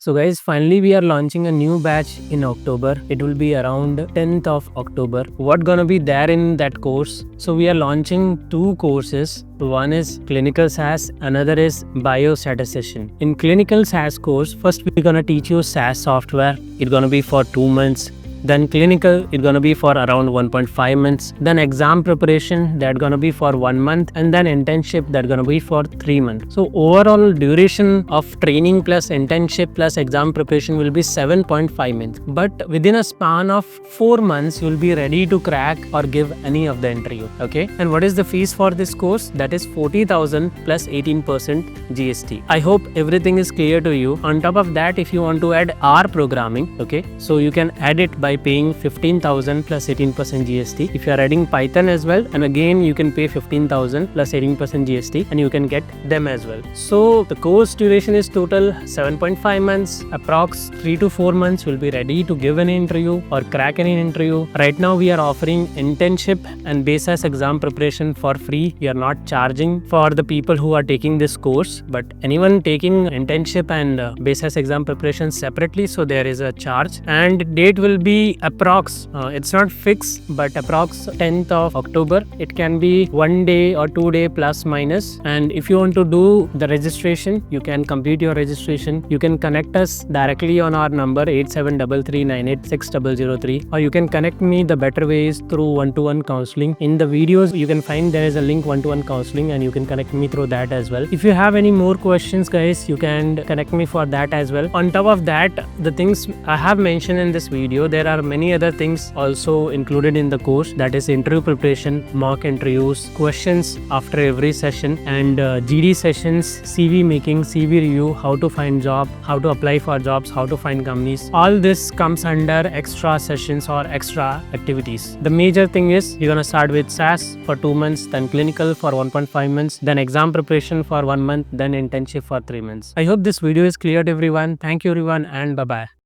So guys, finally we are launching a new batch in October. It will be around 10th of October. What gonna be there in that course? So we are launching two courses. One is clinical SAS, another is Biostatistician. In clinical SAS course, first we're gonna teach you SAS software. It's gonna be for 2 months. Then clinical, it's gonna be for around 1.5 months. Then exam preparation, that's gonna be for 1 month. And then internship, that's gonna be for 3 months. So overall duration of training plus internship plus exam preparation will be 7.5 months. But within a span of 4 months, you'll be ready to crack or give any of the interview. Okay. And what is the fees for this course? That is 40,000 plus 18% GST. I hope everything is clear to you. On top of that, if you want to add R programming, okay, so you can add it by paying 15,000 plus 18% GST. If you are adding Python as well, and again you can pay 15,000 plus 18% GST and you can get them as well. So the course duration is total 7.5 months, approx 3 to 4 months will be ready to give an interview or crack any interview. Right now we are offering internship and SAS exam preparation for free. We are not charging for the people who are taking this course, but anyone taking internship and SAS exam preparation separately, so there is a charge, and date will be approx, it's not fixed, but approx 10th of October. It can be 1 day or 2 day plus minus. And if you want to do the registration, you can complete your registration. You can connect us directly on our number 8733986003, or you can connect me. The better way is through one-to-one counseling. In the videos you can find there is a link one-to-one counseling, and you can connect me through that as well. If you have any more questions guys, you can connect me for that as well. On top of that, the things I have mentioned in this video, there are many other things also included in the course. That is interview preparation, mock interviews, questions after every session, and GD sessions, CV making, CV review, how to find job, how to apply for jobs, how to find companies. All this comes under extra sessions or extra activities. The major thing is you're gonna start with SAS for 2 months, then clinical for 1.5 months, then exam preparation for 1 month, then internship for 3 months. I hope this video is clear to everyone. Thank you everyone, and bye bye.